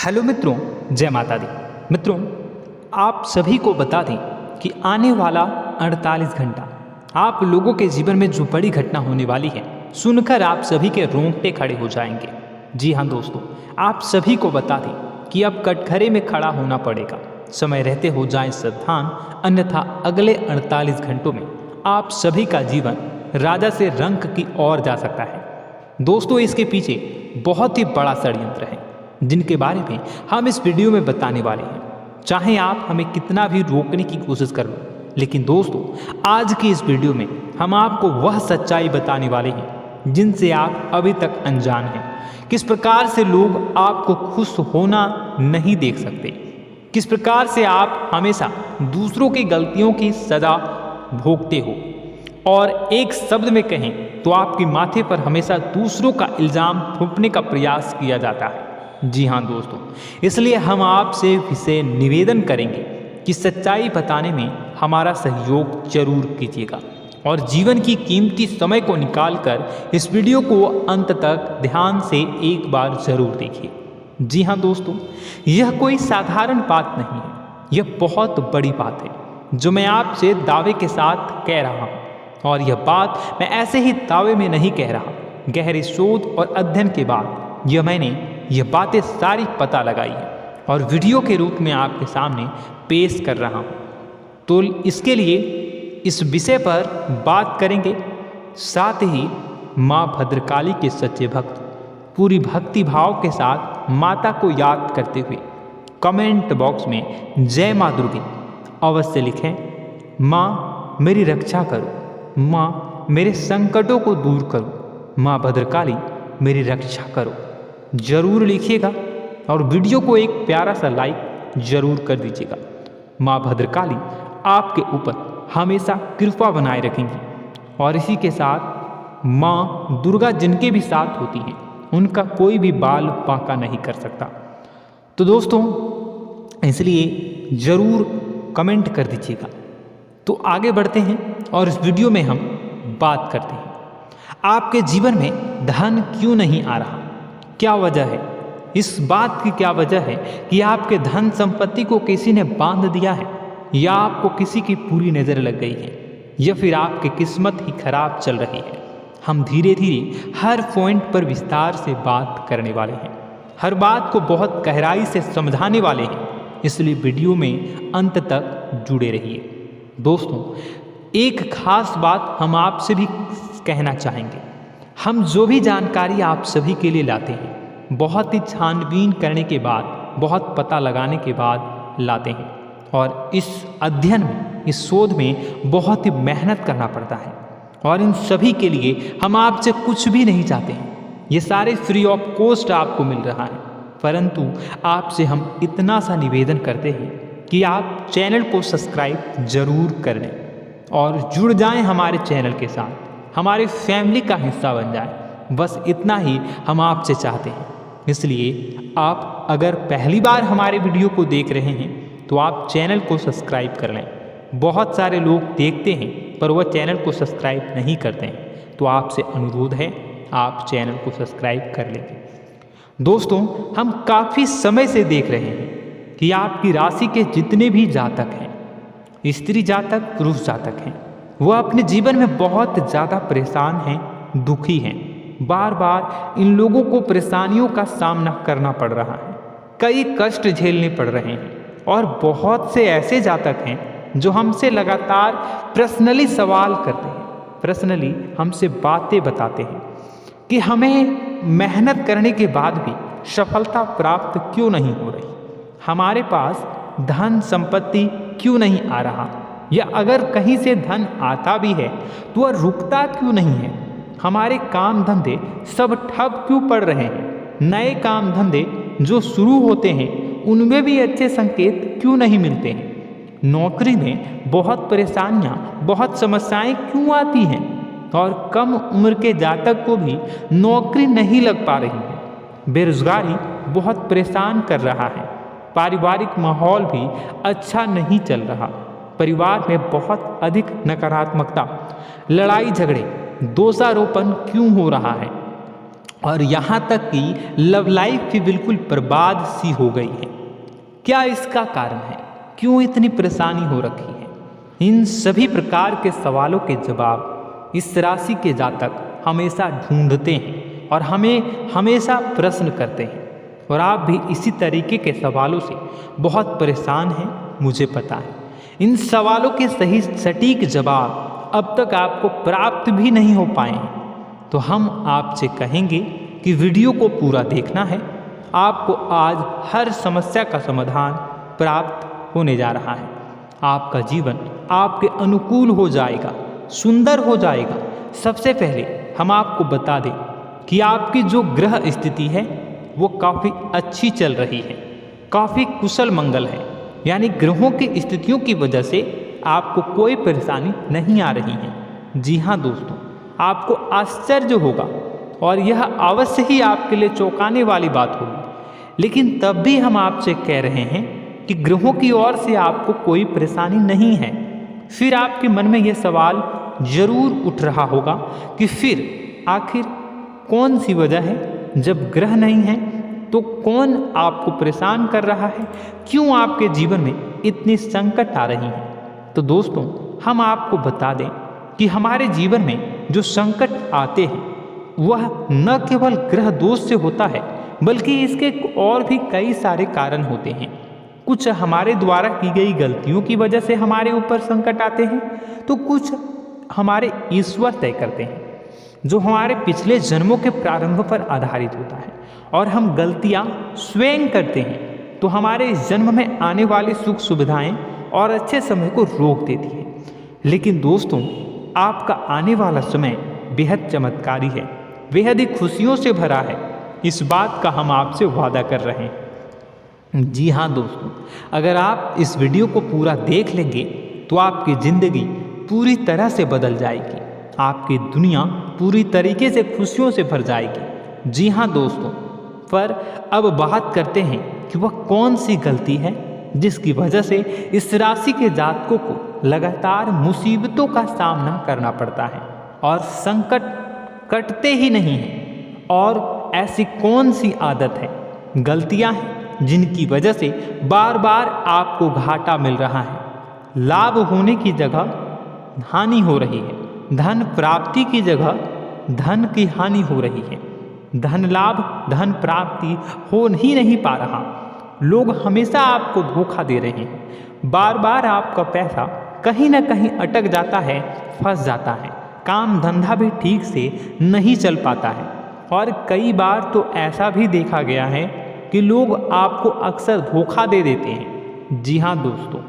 Hello मित्रों, जय माता दी। मित्रों, आप सभी को बता दें कि आने वाला 48 घंटा आप लोगों के जीवन में जो बड़ी घटना होने वाली है, सुनकर आप सभी के रोंगटे खड़े हो जाएंगे। जी हाँ दोस्तों, आप सभी को बता दें कि अब कटघरे में खड़ा होना पड़ेगा। समय रहते हो जाएं सावधान, अन्यथा अगले 48 घंटों में आप सभी का जीवन राजा से रंक की ओर जा सकता है। दोस्तों, इसके पीछे बहुत ही बड़ा षड्यंत्र है जिनके बारे में हम इस वीडियो में बताने वाले हैं। चाहे आप हमें कितना भी रोकने की कोशिश कर लो, लेकिन दोस्तों आज की इस वीडियो में हम आपको वह सच्चाई बताने वाले हैं जिनसे आप अभी तक अनजान हैं। किस प्रकार से लोग आपको खुश होना नहीं देख सकते, किस प्रकार से आप हमेशा दूसरों की गलतियों की सजा भोगते हो, और एक शब्द में कहें तो आपके माथे पर हमेशा दूसरों का इल्ज़ाम थोपने का प्रयास किया जाता है। जी हाँ दोस्तों, इसलिए हम आपसे विशेष निवेदन करेंगे कि सच्चाई बताने में हमारा सहयोग जरूर कीजिएगा और जीवन की कीमती समय को निकालकर इस वीडियो को अंत तक ध्यान से एक बार जरूर देखिए। जी हाँ दोस्तों, यह कोई साधारण बात नहीं है, यह बहुत बड़ी बात है जो मैं आपसे दावे के साथ कह रहा हूँ। और यह बात मैं ऐसे ही दावे में नहीं कह रहा, गहरे शोध और अध्ययन के बाद मैंने ये बातें सारी पता लगाई है और वीडियो के रूप में आपके सामने पेश कर रहा हूँ। तो इसके लिए इस विषय पर बात करेंगे, साथ ही माँ भद्रकाली के सच्चे भक्त पूरी भक्ति भाव के साथ माता को याद करते हुए कमेंट बॉक्स में जय माँ दुर्गे अवश्य लिखें। माँ मेरी रक्षा करो, माँ मेरे संकटों को दूर करो, माँ भद्रकाली मेरी रक्षा करो, जरूर लिखिएगा और वीडियो को एक प्यारा सा लाइक जरूर कर दीजिएगा। माँ भद्रकाली आपके ऊपर हमेशा कृपा बनाए रखेंगी और इसी के साथ माँ दुर्गा जिनके भी साथ होती हैं उनका कोई भी बाल बांका नहीं कर सकता। तो दोस्तों, इसलिए ज़रूर कमेंट कर दीजिएगा। तो आगे बढ़ते हैं और इस वीडियो में हम बात करते हैं, आपके जीवन में धन क्यों नहीं आ रहा, क्या वजह है। इस बात की क्या वजह है कि आपके धन संपत्ति को किसी ने बांध दिया है, या आपको किसी की पूरी नज़र लग गई है, या फिर आपकी किस्मत ही खराब चल रही है। हम धीरे धीरे हर पॉइंट पर विस्तार से बात करने वाले हैं, हर बात को बहुत गहराई से समझाने वाले हैं, इसलिए वीडियो में अंत तक जुड़े रहिए। दोस्तों, एक खास बात हम आपसे भी कहना चाहेंगे, हम जो भी जानकारी आप सभी के लिए लाते हैं बहुत ही छानबीन करने के बाद, बहुत पता लगाने के बाद लाते हैं, और इस अध्ययन में, इस शोध में बहुत ही मेहनत करना पड़ता है। और इन सभी के लिए हम आपसे कुछ भी नहीं चाहते हैं, ये सारे फ्री ऑफ कॉस्ट आपको मिल रहा है, परंतु आपसे हम इतना सा निवेदन करते हैं कि आप चैनल को सब्सक्राइब जरूर कर लें और जुड़ जाएं हमारे चैनल के साथ, हमारे फैमिली का हिस्सा बन जाए। बस इतना ही हम आपसे चाहते हैं। इसलिए आप अगर पहली बार हमारे वीडियो को देख रहे हैं तो आप चैनल को सब्सक्राइब कर लें। बहुत सारे लोग देखते हैं पर वह चैनल को सब्सक्राइब नहीं करते हैं, तो आपसे अनुरोध है आप चैनल को सब्सक्राइब कर लेंगे। दोस्तों, हम काफ़ी समय से देख रहे हैं कि आपकी राशि के जितने भी जातक हैं, स्त्री जातक, पुरुष जातक हैं, वह अपने जीवन में बहुत ज़्यादा परेशान हैं, दुखी हैं। बार बार इन लोगों को परेशानियों का सामना करना पड़ रहा है, कई कष्ट झेलने पड़ रहे हैं, और बहुत से ऐसे जातक हैं जो हमसे लगातार पर्सनली सवाल करते हैं, पर्सनली हमसे बातें बताते हैं कि हमें मेहनत करने के बाद भी सफलता प्राप्त क्यों नहीं हो रही, हमारे पास धन संपत्ति क्यों नहीं आ रहा, या अगर कहीं से धन आता भी है तो वह रुकता क्यों नहीं है, हमारे काम धंधे सब ठप क्यों पड़ रहे हैं, नए काम धंधे जो शुरू होते हैं उनमें भी अच्छे संकेत क्यों नहीं मिलते हैं, नौकरी में बहुत परेशानियां, बहुत समस्याएं क्यों आती हैं, और कम उम्र के जातक को भी नौकरी नहीं लग पा रही है, बेरोजगारी बहुत परेशान कर रहा है, पारिवारिक माहौल भी अच्छा नहीं चल रहा, परिवार में बहुत अधिक नकारात्मकता, लड़ाई झगड़े, दोषारोपण क्यों हो रहा है, और यहाँ तक कि लव लाइफ भी बिल्कुल बर्बाद सी हो गई है। क्या इसका कारण है? क्यों इतनी परेशानी हो रखी है? इन सभी प्रकार के सवालों के जवाब इस राशि के जातक हमेशा ढूंढते हैं और हमें हमेशा प्रश्न करते हैं। और आप भी इसी तरीके के सवालों से बहुत परेशान हैं, मुझे पता है। इन सवालों के सही सटीक जवाब अब तक आपको प्राप्त भी नहीं हो पाए हैं, तो हम आपसे कहेंगे कि वीडियो को पूरा देखना है। आपको आज हर समस्या का समाधान प्राप्त होने जा रहा है। आपका जीवन आपके अनुकूल हो जाएगा, सुंदर हो जाएगा। सबसे पहले हम आपको बता दें कि आपकी जो ग्रह स्थिति है वो काफ़ी अच्छी चल रही है, काफ़ी कुशल मंगल है। यानी ग्रहों की स्थितियों की वजह से आपको कोई परेशानी नहीं आ रही है। जी हाँ दोस्तों, आपको आश्चर्य होगा और यह अवश्य ही आपके लिए चौंकाने वाली बात होगी। लेकिन तब भी हम आपसे कह रहे हैं कि ग्रहों की ओर से आपको कोई परेशानी नहीं है। फिर आपके मन में यह सवाल जरूर उठ रहा होगा कि फिर आखिर कौन सी वजह है? जब ग्रह नहीं है तो कौन आपको परेशान कर रहा है? क्यों आपके जीवन में इतनी संकट आ रही है? तो दोस्तों, हम आपको बता दें कि हमारे जीवन में जो संकट आते हैं वह न केवल ग्रह दोष से होता है, बल्कि इसके और भी कई सारे कारण होते हैं। कुछ हमारे द्वारा की गई गलतियों की वजह से हमारे ऊपर संकट आते हैं, तो कुछ हमारे ईश्वर तय करते हैं, जो हमारे पिछले जन्मों के प्रारंभ पर आधारित होता है। और हम गलतियां स्वयं करते हैं तो हमारे इस जन्म में आने वाली सुख सुविधाएं और अच्छे समय को रोक देती हैं। लेकिन दोस्तों, आपका आने वाला समय बेहद चमत्कारी है, बेहद ही खुशियों से भरा है। इस बात का हम आपसे वादा कर रहे हैं। जी हाँ दोस्तों, अगर आप इस वीडियो को पूरा देख लेंगे तो आपकी ज़िंदगी पूरी तरह से बदल जाएगी, आपकी दुनिया पूरी तरीके से खुशियों से भर जाएगी। जी हाँ दोस्तों, पर अब बात करते हैं कि वह कौन सी गलती है जिसकी वजह से इस राशि के जातकों को लगातार मुसीबतों का सामना करना पड़ता है और संकट कटते ही नहीं हैं। और ऐसी कौन सी आदत है, गलतियां हैं जिनकी वजह से बार बार आपको घाटा मिल रहा है, लाभ होने की जगह हानि हो रही है, धन प्राप्ति की जगह धन की हानि हो रही है, धन लाभ धन प्राप्ति हो ही नहीं पा रहा। लोग हमेशा आपको धोखा दे रहे हैं, बार बार आपका पैसा कहीं ना कहीं अटक जाता है, फंस जाता है, काम धंधा भी ठीक से नहीं चल पाता है। और कई बार तो ऐसा भी देखा गया है कि लोग आपको अक्सर धोखा दे देते हैं। जी हाँ दोस्तों,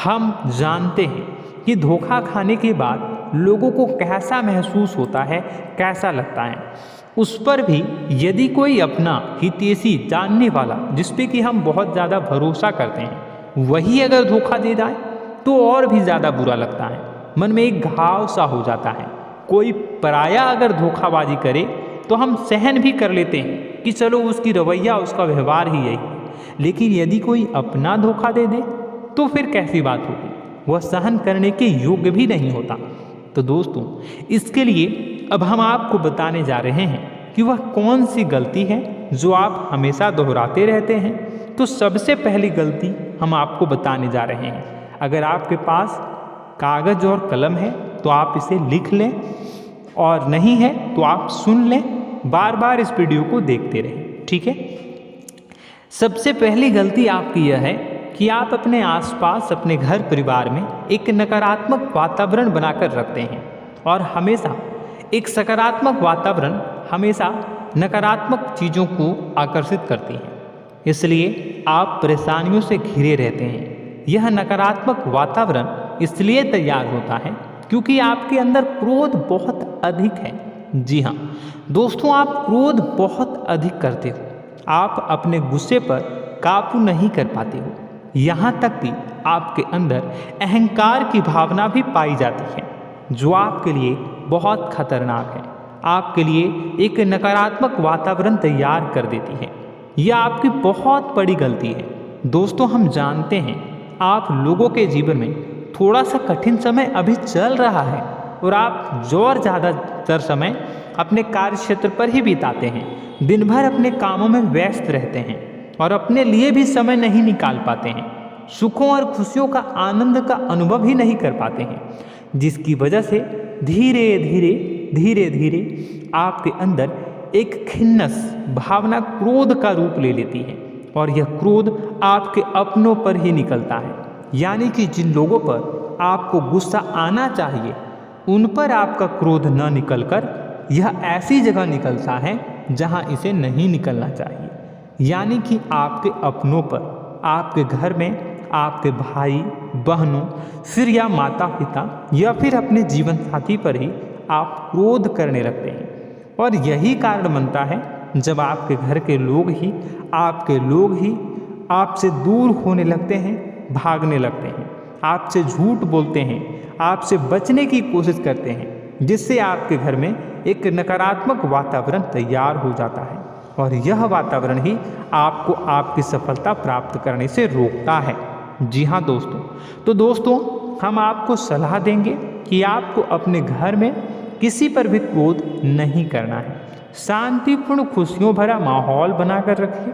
हम जानते हैं कि धोखा खाने के बाद लोगों को कैसा महसूस होता है, कैसा लगता है। उस पर भी यदि कोई अपना हितैषी जानने वाला, जिस पे कि हम बहुत ज़्यादा भरोसा करते हैं, वही अगर धोखा दे जाए तो और भी ज़्यादा बुरा लगता है, मन में एक घाव सा हो जाता है। कोई पराया अगर धोखाबाजी करे तो हम सहन भी कर लेते हैं कि चलो उसकी रवैया, उसका व्यवहार ही यही है। लेकिन यदि कोई अपना धोखा दे दे तो फिर कैसी बात होगी, वह सहन करने के योग्य भी नहीं होता। तो दोस्तों, इसके लिए अब हम आपको बताने जा रहे हैं कि वह कौन सी गलती है जो आप हमेशा दोहराते रहते हैं। तो सबसे पहली गलती हम आपको बताने जा रहे हैं। अगर आपके पास कागज़ और कलम है तो आप इसे लिख लें, और नहीं है तो आप सुन लें, बार बार इस वीडियो को देखते रहें, ठीक है। सबसे पहली गलती आपकी यह है कि आप अपने आसपास, अपने घर परिवार में एक नकारात्मक वातावरण बनाकर रखते हैं, और हमेशा एक सकारात्मक वातावरण हमेशा नकारात्मक चीज़ों को आकर्षित करती है। इसलिए आप परेशानियों से घिरे रहते हैं। यह नकारात्मक वातावरण इसलिए तैयार होता है क्योंकि आपके अंदर क्रोध बहुत अधिक है। जी हाँ दोस्तों, आप क्रोध बहुत अधिक करते हो, आप अपने गुस्से पर काबू नहीं कर पाते हो। यहाँ तक कि आपके अंदर अहंकार की भावना भी पाई जाती है, जो आपके लिए बहुत खतरनाक है, आपके लिए एक नकारात्मक वातावरण तैयार कर देती है। यह आपकी बहुत बड़ी गलती है। दोस्तों, हम जानते हैं आप लोगों के जीवन में थोड़ा सा कठिन समय अभी चल रहा है, और आप और ज़्यादातर समय अपने कार्य क्षेत्र पर ही बिताते हैं। दिन भर अपने कामों में व्यस्त रहते हैं और अपने लिए भी समय नहीं निकाल पाते हैं। सुखों और खुशियों का आनंद का अनुभव ही नहीं कर पाते हैं, जिसकी वजह से धीरे धीरे आपके अंदर एक खिन्नस भावना क्रोध का रूप ले लेती है और यह क्रोध आपके अपनों पर ही निकलता है। यानी कि जिन लोगों पर आपको गुस्सा आना चाहिए उन पर आपका क्रोध न निकलकर यह ऐसी जगह निकलता है जहां इसे नहीं निकलना चाहिए। यानी कि आपके अपनों पर, आपके घर में आपके भाई बहनों, फिर या माता पिता या फिर अपने जीवन साथी पर ही आप क्रोध करने लगते हैं। और यही कारण बनता है जब आपके घर के लोग ही आपसे दूर होने लगते हैं, भागने लगते हैं, आपसे झूठ बोलते हैं, आपसे बचने की कोशिश करते हैं, जिससे आपके घर में एक नकारात्मक वातावरण तैयार हो जाता है और यह वातावरण ही आपको आपकी सफलता प्राप्त करने से रोकता है। जी हाँ दोस्तों, तो दोस्तों हम आपको सलाह देंगे कि आपको अपने घर में किसी पर भी क्रोध नहीं करना है। शांतिपूर्ण खुशियों भरा माहौल बनाकर रखिए।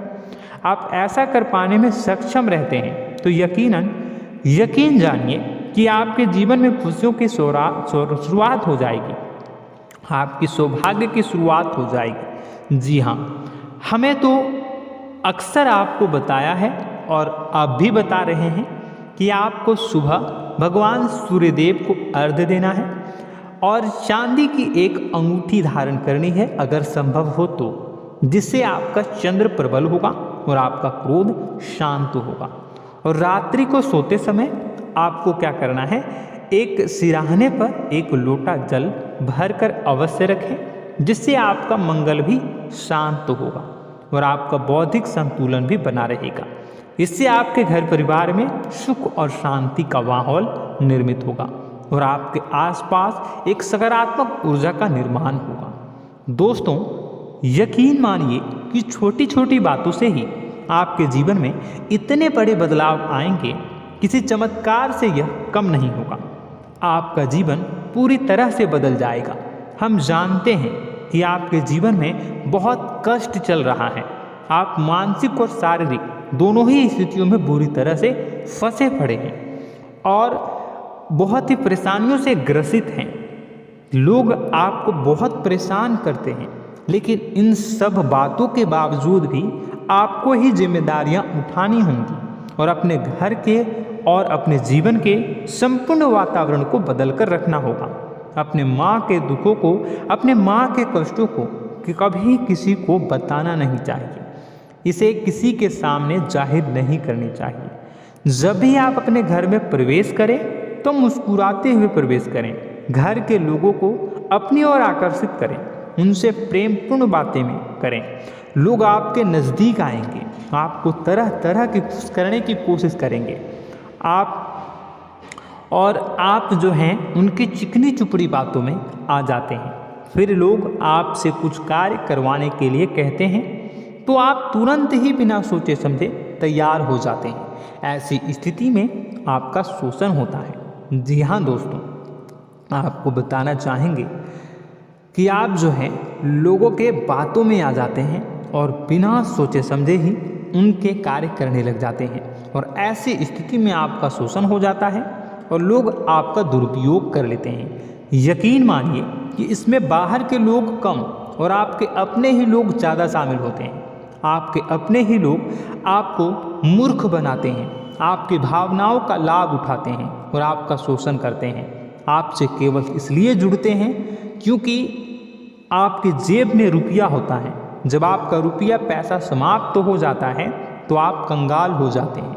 आप ऐसा कर पाने में सक्षम रहते हैं तो यकीन जानिए कि आपके जीवन में खुशियों की शुरुआत हो जाएगी, आपकी सौभाग्य की शुरुआत हो जाएगी। जी हाँ, हमें तो अक्सर आपको बताया है और आप भी बता रहे हैं कि आपको सुबह भगवान सूर्यदेव को अर्घ्य देना है और चांदी की एक अंगूठी धारण करनी है अगर संभव हो तो, जिससे आपका चंद्र प्रबल होगा और आपका क्रोध शांत होगा। और रात्रि को सोते समय आपको क्या करना है, एक सिराहने पर एक लोटा जल भरकर अवश्य रखें, जिससे आपका मंगल भी शांत होगा और आपका बौद्धिक संतुलन भी बना रहेगा। इससे आपके घर परिवार में सुख और शांति का माहौल निर्मित होगा और आपके आसपास एक सकारात्मक ऊर्जा का निर्माण होगा। दोस्तों यकीन मानिए कि छोटी छोटी बातों से ही आपके जीवन में इतने बड़े बदलाव आएंगे, किसी चमत्कार से यह कम नहीं होगा। आपका जीवन पूरी तरह से बदल जाएगा। हम जानते हैं कि आपके जीवन में बहुत कष्ट चल रहा है, आप मानसिक और शारीरिक दोनों ही स्थितियों में बुरी तरह से फंसे पड़े हैं और बहुत ही परेशानियों से ग्रसित हैं। लोग आपको बहुत परेशान करते हैं, लेकिन इन सब बातों के बावजूद भी आपको ही जिम्मेदारियां उठानी होंगी और अपने घर के और अपने जीवन के संपूर्ण वातावरण को बदल कर रखना होगा। अपने माँ के दुखों को, अपने माँ के कष्टों को कभी किसी को बताना नहीं चाहिए, इसे किसी के सामने जाहिर नहीं करनी चाहिए। जब भी आप अपने घर में प्रवेश करें तो मुस्कुराते हुए प्रवेश करें, घर के लोगों को अपनी ओर आकर्षित करें, उनसे प्रेमपूर्ण बातें में करें। लोग आपके नज़दीक आएंगे, आपको तरह तरह की खुश करने की कोशिश करेंगे। आप जो हैं उनकी चिकनी चुपड़ी बातों में आ जाते हैं। फिर लोग आपसे कुछ कार्य करवाने के लिए कहते हैं तो आप तुरंत ही बिना सोचे समझे तैयार हो जाते हैं। ऐसी स्थिति में आपका शोषण होता है। जी हाँ दोस्तों, आपको बताना चाहेंगे कि आप जो हैं लोगों के बातों में आ जाते हैं और बिना सोचे समझे ही उनके कार्य करने लग जाते हैं और ऐसी स्थिति में आपका शोषण हो जाता है और लोग आपका दुरुपयोग कर लेते हैं। यकीन मानिए कि इसमें बाहर के लोग कम और आपके अपने ही लोग ज़्यादा शामिल होते हैं। आपके अपने ही लोग आपको मूर्ख बनाते हैं, आपकी भावनाओं का लाभ उठाते हैं और आपका शोषण करते हैं। आपसे केवल इसलिए जुड़ते हैं क्योंकि आपकी जेब में रुपया होता है। जब आपका रुपया पैसा समाप्त हो जाता है तो आप कंगाल हो जाते हैं,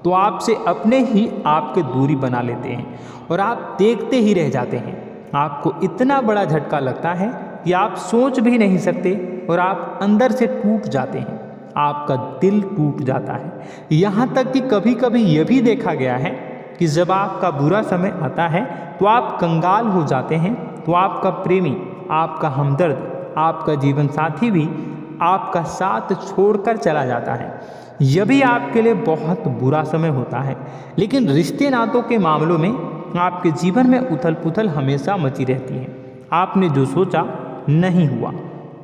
तो आपसे अपने ही आपके दूरी बना लेते हैं और आप देखते ही रह जाते हैं। आपको इतना बड़ा झटका लगता है कि आप सोच भी नहीं सकते और आप अंदर से टूट जाते हैं, आपका दिल टूट जाता है। यहाँ तक कि कभी कभी यह भी देखा गया है कि जब आपका बुरा समय आता है तो आप कंगाल हो जाते हैं, तो आपका प्रेमी, आपका हमदर्द, आपका जीवन साथी भी आपका साथ छोड़कर चला जाता है। यह भी आपके लिए बहुत बुरा समय होता है। लेकिन रिश्ते नातों के मामलों में आपके जीवन में उथल पुथल हमेशा मची रहती है। आपने जो सोचा नहीं हुआ।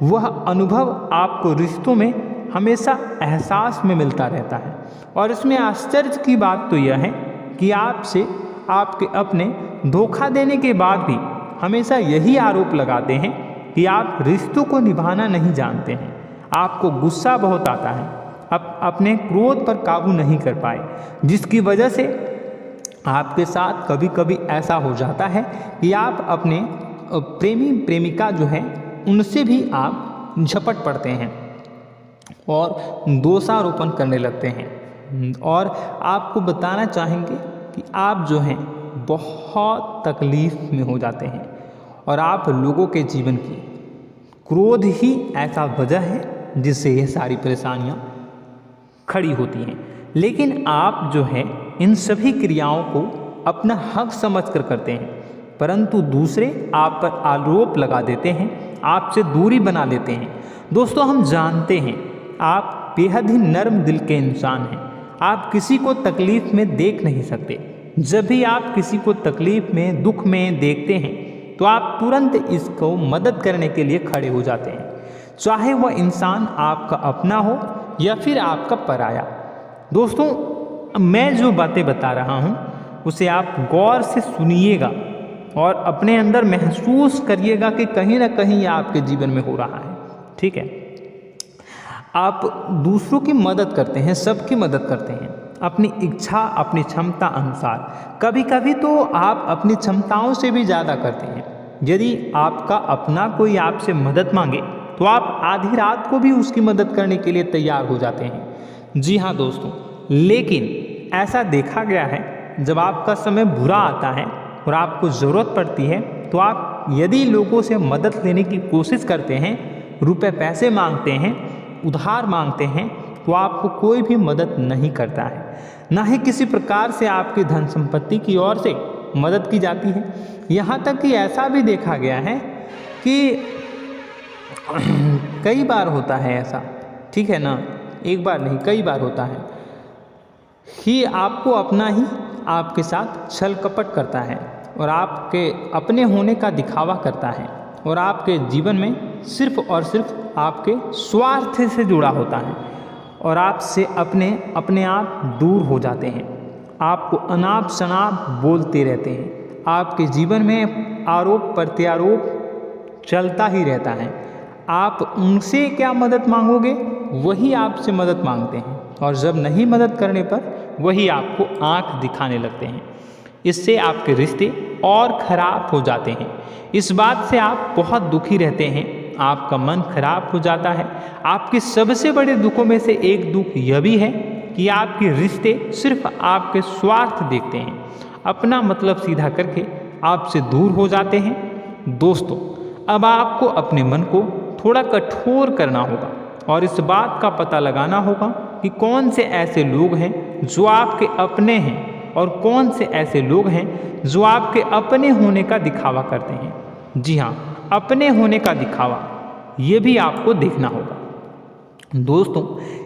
वह अनुभव आपको रिश्तों में हमेशा एहसास में मिलता रहता है। और इसमें आश्चर्य की बात तो यह है कि आपसे आपके अपने धोखा देने के बाद भी हमेशा यही आरोप लगाते हैं कि आप रिश्तों को निभाना नहीं जानते हैं। आपको गुस्सा बहुत आता है, अपने क्रोध पर काबू नहीं कर पाए, जिसकी वजह से आपके साथ कभी कभी ऐसा हो जाता है कि आप अपने प्रेमी प्रेमिका जो है उनसे भी आप झपट पड़ते हैं और दोषारोपण करने लगते हैं। और आपको बताना चाहेंगे कि आप जो हैं बहुत तकलीफ़ में हो जाते हैं और आप लोगों के जीवन की क्रोध ही ऐसा वजह है जिससे ये सारी परेशानियाँ खड़ी होती हैं। लेकिन आप जो है इन सभी क्रियाओं को अपना हक समझकर करते हैं, परंतु दूसरे आप पर आरोप लगा देते हैं, आपसे दूरी बना लेते हैं। दोस्तों, हम जानते हैं आप बेहद ही नर्म दिल के इंसान हैं। आप किसी को तकलीफ़ में देख नहीं सकते। जब भी आप किसी को तकलीफ़ में, दुख में देखते हैं तो आप तुरंत इसको मदद करने के लिए खड़े हो जाते हैं, चाहे वह इंसान आपका अपना हो या फिर आपका पराया। दोस्तों, मैं जो बातें बता रहा हूँ उसे आप गौर से सुनिएगा और अपने अंदर महसूस करिएगा कि कहीं ना कहीं यह आपके जीवन में हो रहा है। ठीक है, आप दूसरों की मदद करते हैं, सबकी मदद करते हैं अपनी इच्छा, अपनी क्षमता अनुसार। कभी कभी तो आप अपनी क्षमताओं से भी ज़्यादा करते हैं। यदि आपका अपना कोई आपसे मदद मांगे तो आप आधी रात को भी उसकी मदद करने के लिए तैयार हो जाते हैं। जी हाँ दोस्तों, लेकिन ऐसा देखा गया है जब आपका समय बुरा आता है और आपको ज़रूरत पड़ती है तो आप यदि लोगों से मदद लेने की कोशिश करते हैं, रुपए पैसे मांगते हैं, उधार मांगते हैं, तो आपको कोई भी मदद नहीं करता है। ना ही किसी प्रकार से आपकी धन संपत्ति की ओर से मदद की जाती है। यहाँ तक कि ऐसा भी देखा गया है कि कई बार होता है ऐसा, ठीक है ना, एक बार नहीं कई बार होता है कि आपको अपना ही आपके साथ छल कपट करता है और आपके अपने होने का दिखावा करता है और आपके जीवन में सिर्फ और सिर्फ आपके स्वार्थ से जुड़ा होता है और आपसे अपने आप दूर हो जाते हैं। आपको अनाप शनाप बोलते रहते हैं। आपके जीवन में आरोप प्रत्यारोप चलता ही रहता है। आप उनसे क्या मदद मांगोगे, वही आपसे मदद मांगते हैं और जब नहीं मदद करने पर वही आपको आंख दिखाने लगते हैं। इससे आपके रिश्ते और खराब हो जाते हैं। इस बात से आप बहुत दुखी रहते हैं, आपका मन खराब हो जाता है। आपके सबसे बड़े दुखों में से एक दुख यह भी है कि आपके रिश्ते सिर्फ आपके स्वार्थ देखते हैं, अपना मतलब सीधा करके आपसे दूर हो जाते हैं। दोस्तों, अब आपको अपने मन को थोड़ा कठोर करना होगा और इस बात का पता लगाना होगा कि कौन से ऐसे लोग हैं जो आपके अपने हैं और कौन से ऐसे लोग हैं जो आपके अपने होने का दिखावा करते हैं। जी हाँ, अपने होने का दिखावा, ये भी आपको देखना होगा। दोस्तों,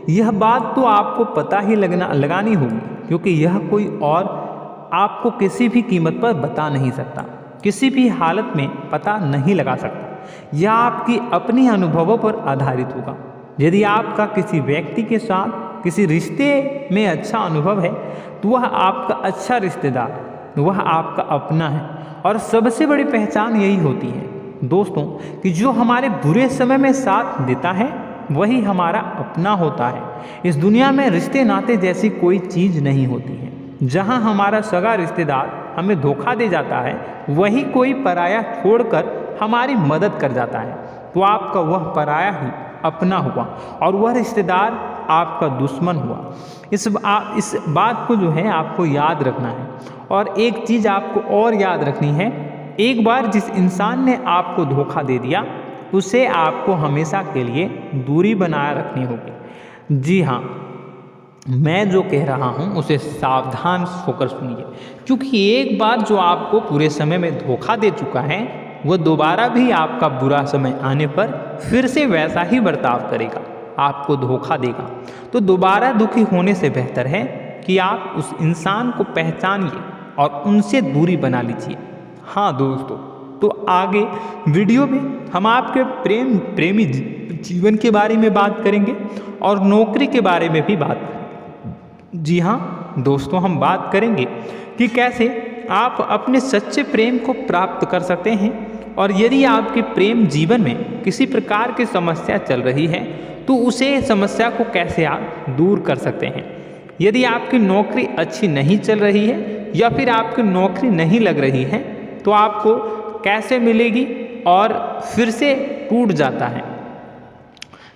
यह बात तो आपको पता ही लगानी होगी, क्योंकि यह कोई और आपको किसी भी कीमत पर बता नहीं सकता, किसी भी हालत में पता नहीं लगा सकता। यह आपकी अपनी अनुभवों पर आधारित होगा। यदि आपका किसी व्यक्ति के साथ किसी रिश्ते में अच्छा अनुभव है तो वह आपका अच्छा रिश्तेदार, वह आपका अपना है। और सबसे बड़ी पहचान यही होती है दोस्तों कि जो हमारे बुरे समय में साथ देता है वही हमारा अपना होता है। इस दुनिया में रिश्ते नाते जैसी कोई चीज़ नहीं होती है। जहाँ हमारा सगा रिश्तेदार हमें धोखा दे जाता है, वही कोई पराया छोड़कर हमारी मदद कर जाता है, तो आपका वह पराया ही अपना हुआ और वह रिश्तेदार आपका दुश्मन हुआ। इस बात को जो है आपको याद रखना है। और एक चीज़ आपको और याद रखनी है, एक बार जिस इंसान ने आपको धोखा दे दिया उसे आपको हमेशा के लिए दूरी बनाए रखनी होगी। जी हाँ, मैं जो कह रहा हूँ उसे सावधान होकर सुनिए, क्योंकि एक बार जो आपको पूरे समय में धोखा दे चुका है वह दोबारा भी आपका बुरा समय आने पर फिर से वैसा ही बर्ताव करेगा, आपको धोखा देगा। तो दोबारा दुखी होने से बेहतर है कि आप उस इंसान को पहचानिए और उनसे दूरी बना लीजिए। हाँ दोस्तों, तो आगे वीडियो में हम आपके प्रेमी जीवन के बारे में बात करेंगे और नौकरी के बारे में भी बात करेंगे। जी हाँ दोस्तों, हम बात करेंगे कि कैसे आप अपने सच्चे प्रेम को प्राप्त कर सकते हैं, और यदि आपके प्रेम जीवन में किसी प्रकार की समस्या चल रही है तो उसे समस्या को कैसे आप दूर कर सकते हैं। यदि आपकी नौकरी अच्छी नहीं चल रही है या फिर आपकी नौकरी नहीं लग रही है तो आपको कैसे मिलेगी और फिर से टूट जाता है,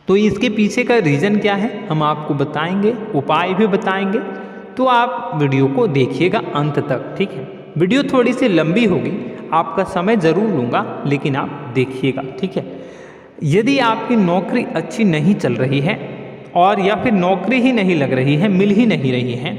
तो इसके पीछे का रीज़न क्या है हम आपको बताएंगे, उपाय भी बताएंगे। तो आप वीडियो को देखिएगा अंत तक, ठीक है। वीडियो थोड़ी सी लंबी होगी, आपका समय ज़रूर लूँगा, लेकिन आप देखिएगा, ठीक है। यदि आपकी नौकरी अच्छी नहीं चल रही है और या फिर नौकरी ही नहीं लग रही है, मिल ही नहीं रही है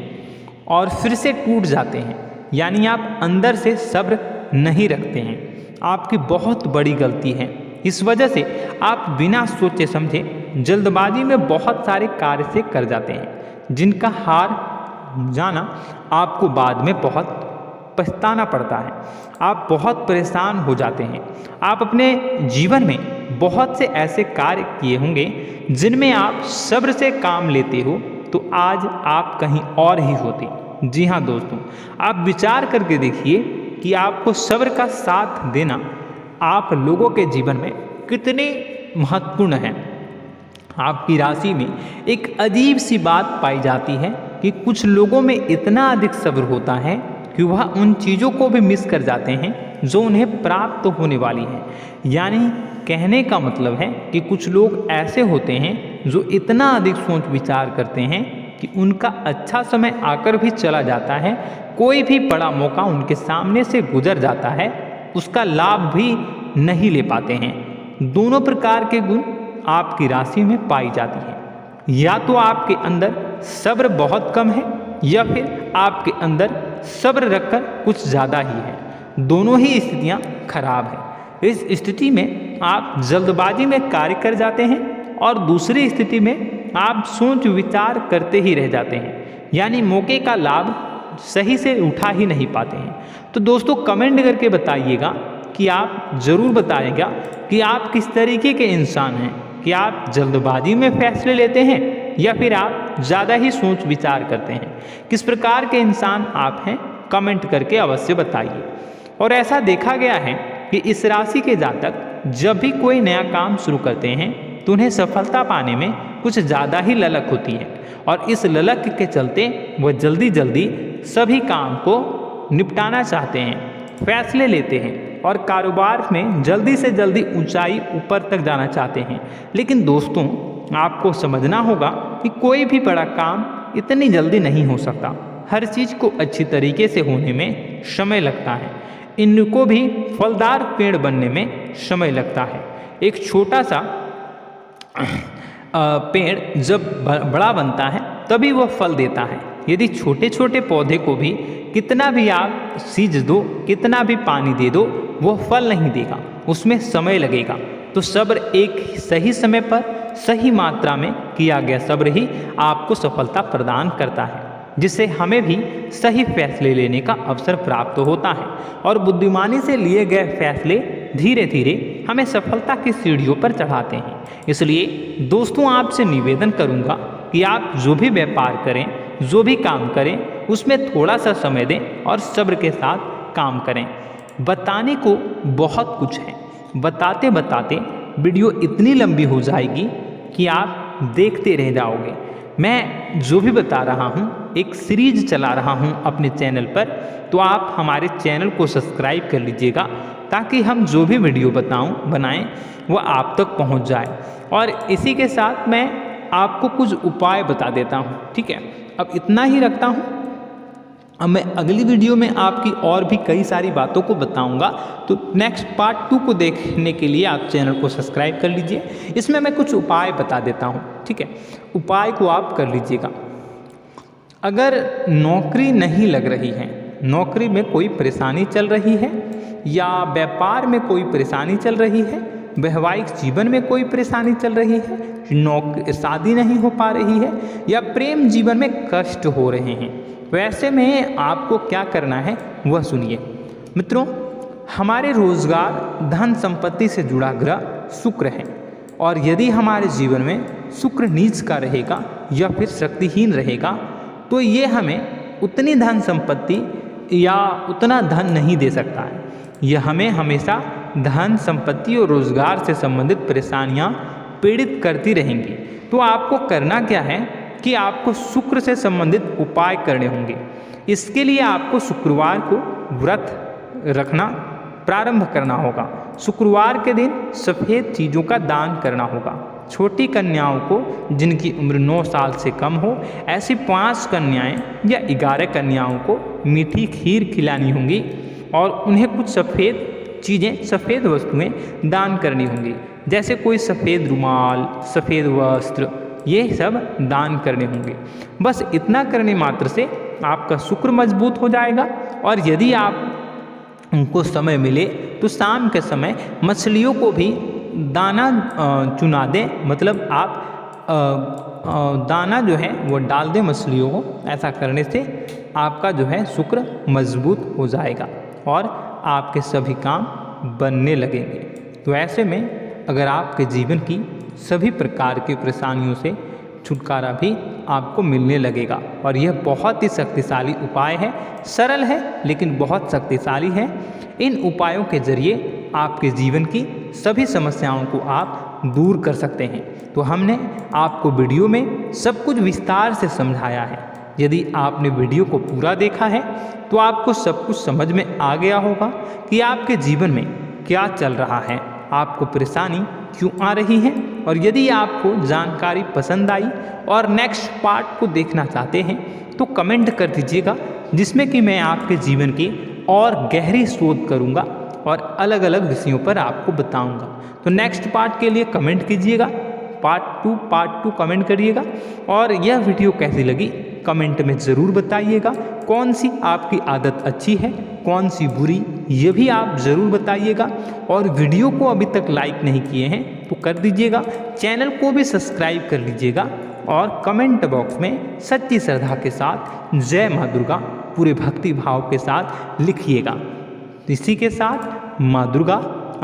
और फिर से टूट जाते हैं, यानी आप अंदर से सब्र नहीं रखते हैं, आपकी बहुत बड़ी गलती है। इस वजह से आप बिना सोचे समझे जल्दबाजी में बहुत सारे कार्य से कर जाते हैं, जिनका हार जाना आपको बाद में बहुत पछताना पड़ता है। आप बहुत परेशान हो जाते हैं। आप अपने जीवन में बहुत से ऐसे कार्य किए होंगे जिनमें आप सब्र से काम लेते हो, तो आज आप कहीं और ही होते। जी हाँ दोस्तों, आप विचार करके देखिए कि आपको सब्र का साथ देना आप लोगों के जीवन में कितने महत्वपूर्ण है। आपकी राशि में एक अजीब सी बात पाई जाती है कि कुछ लोगों में इतना अधिक सब्र होता है कि वह उन चीज़ों को भी मिस कर जाते हैं जो उन्हें प्राप्त होने वाली है। यानी कहने का मतलब है कि कुछ लोग ऐसे होते हैं जो इतना अधिक सोच विचार करते हैं कि उनका अच्छा समय आकर भी चला जाता है, कोई भी बड़ा मौका उनके सामने से गुजर जाता है, उसका लाभ भी नहीं ले पाते हैं। दोनों प्रकार के गुण आपकी राशि में पाई जाती है। या तो आपके अंदर सब्र बहुत कम है या फिर आपके अंदर सब्र रखकर कुछ ज़्यादा ही है। दोनों ही स्थितियाँ खराब है। इस स्थिति में आप जल्दबाजी में कार्य कर जाते हैं और दूसरी स्थिति में आप सोच विचार करते ही रह जाते हैं, यानी मौके का लाभ सही से उठा ही नहीं पाते हैं। तो दोस्तों कमेंट करके बताइएगा कि आप ज़रूर बताइएगा कि आप किस तरीके के इंसान हैं, कि आप जल्दबाजी में फैसले लेते हैं या फिर आप ज़्यादा ही सोच विचार करते हैं। किस प्रकार के इंसान आप हैं कमेंट करके अवश्य बताइए। और ऐसा देखा गया है कि इस राशि के जातक जब भी कोई नया काम शुरू करते हैं तो उन्हें सफलता पाने में कुछ ज़्यादा ही ललक होती है, और इस ललक के चलते वह जल्दी जल्दी सभी काम को निपटाना चाहते हैं, फैसले लेते हैं और कारोबार में जल्दी से जल्दी ऊंचाई ऊपर तक जाना चाहते हैं। लेकिन दोस्तों आपको समझना होगा कि कोई भी बड़ा काम इतनी जल्दी नहीं हो सकता। हर चीज़ को अच्छी तरीके से होने में समय लगता है। इनको भी फलदार पेड़ बनने में समय लगता है। एक छोटा सा पेड़ जब बड़ा बनता है तभी वह फल देता है। यदि छोटे छोटे पौधे को भी कितना भी आप सींच दो, कितना भी पानी दे दो, वो फल नहीं देगा, उसमें समय लगेगा। तो सब्र एक सही समय पर सही मात्रा में किया गया सब्र ही आपको सफलता प्रदान करता है, जिससे हमें भी सही फैसले लेने का अवसर प्राप्त होता है। और बुद्धिमानी से लिए गए फैसले धीरे धीरे हमें सफलता की सीढ़ियों पर चढ़ाते हैं। इसलिए दोस्तों आपसे निवेदन करूंगा कि आप जो भी व्यापार करें, जो भी काम करें, उसमें थोड़ा सा समय दें और सब्र के साथ काम करें। बताने को बहुत कुछ है, बताते बताते वीडियो इतनी लंबी हो जाएगी कि आप देखते रह जाओगे। मैं जो भी बता रहा हूँ एक सीरीज चला रहा हूँ अपने चैनल पर, तो आप हमारे चैनल को सब्सक्राइब कर लीजिएगा ताकि हम जो भी वीडियो बनाएं वो आप तक पहुँच जाए। और इसी के साथ मैं आपको कुछ उपाय बता देता हूँ, ठीक है। अब इतना ही रखता हूँ। अब मैं अगली वीडियो में आपकी और भी कई सारी बातों को बताऊंगा, तो नेक्स्ट पार्ट 2 को देखने के लिए आप चैनल को सब्सक्राइब कर लीजिए। इसमें मैं कुछ उपाय बता देता हूं, ठीक है। उपाय को आप कर लीजिएगा। अगर नौकरी नहीं लग रही है, नौकरी में कोई परेशानी चल रही है, या व्यापार में कोई परेशानी चल रही है, वैवाहिक जीवन में कोई परेशानी चल रही है, शादी नहीं हो पा रही है, या प्रेम जीवन में कष्ट हो रहे हैं, वैसे में आपको क्या करना है वह सुनिए। मित्रों, हमारे रोजगार, धन संपत्ति से जुड़ा ग्रह शुक्र है, और यदि हमारे जीवन में शुक्र नीच का रहेगा या फिर शक्तिहीन रहेगा तो ये हमें उतनी धन संपत्ति या उतना धन नहीं दे सकता है। यह हमें हमेशा धन संपत्ति और रोजगार से संबंधित परेशानियां पीड़ित करती रहेंगी। तो आपको करना क्या है कि आपको शुक्र से संबंधित उपाय करने होंगे। इसके लिए आपको शुक्रवार को व्रत रखना प्रारंभ करना होगा। शुक्रवार के दिन सफ़ेद चीज़ों का दान करना होगा। छोटी कन्याओं को जिनकी उम्र 9 साल से कम हो, ऐसी 5 कन्याएं या 11 कन्याओं को मीठी खीर खिलानी होंगी और उन्हें कुछ सफ़ेद चीज़ें, सफ़ेद वस्तुएं दान करनी होंगी, जैसे कोई सफ़ेद रुमाल, सफ़ेद वस्त्र, ये सब दान करने होंगे। बस इतना करने मात्र से आपका शुक्र मजबूत हो जाएगा। और यदि आप उनको समय मिले तो शाम के समय मछलियों को भी दाना चुना दें, मतलब आप दाना जो है वो डाल दें मछलियों को। ऐसा करने से आपका जो है शुक्र मजबूत हो जाएगा और आपके सभी काम बनने लगेंगे। तो ऐसे में अगर आपके जीवन की सभी प्रकार की परेशानियों से छुटकारा भी आपको मिलने लगेगा। और यह बहुत ही शक्तिशाली उपाय है, सरल है लेकिन बहुत शक्तिशाली है। इन उपायों के जरिए आपके जीवन की सभी समस्याओं को आप दूर कर सकते हैं। तो हमने आपको वीडियो में सब कुछ विस्तार से समझाया है। यदि आपने वीडियो को पूरा देखा है तो आपको सब कुछ समझ में आ गया होगा कि आपके जीवन में क्या चल रहा है, आपको परेशानी क्यों आ रही है। और यदि आपको जानकारी पसंद आई और नेक्स्ट पार्ट को देखना चाहते हैं तो कमेंट कर दीजिएगा, जिसमें कि मैं आपके जीवन की और गहरी शोध करूंगा और अलग अलग विषयों पर आपको बताऊंगा। तो नेक्स्ट पार्ट के लिए कमेंट कीजिएगा, पार्ट 2 कमेंट करिएगा। और यह वीडियो कैसी लगी कमेंट में ज़रूर बताइएगा। कौन सी आपकी आदत अच्छी है, कौन सी बुरी, ये भी आप ज़रूर बताइएगा। और वीडियो को अभी तक लाइक नहीं किए हैं तो कर दीजिएगा, चैनल को भी सब्सक्राइब कर लीजिएगा और कमेंट बॉक्स में सच्ची श्रद्धा के साथ जय माँ दुर्गा पूरे भक्ति भाव के साथ लिखिएगा। इसी के साथ माँ दुर्गा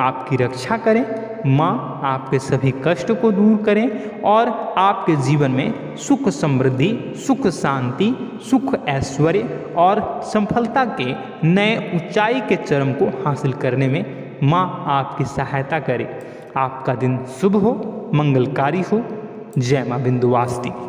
आपकी रक्षा करें, माँ आपके सभी कष्ट को दूर करें और आपके जीवन में सुख समृद्धि, सुख शांति, सुख ऐश्वर्य और सफलता के नए ऊंचाई के चरम को हासिल करने में माँ आपकी सहायता करे। आपका दिन शुभ हो, मंगलकारी हो। जय माँ विंध्यवासिनी।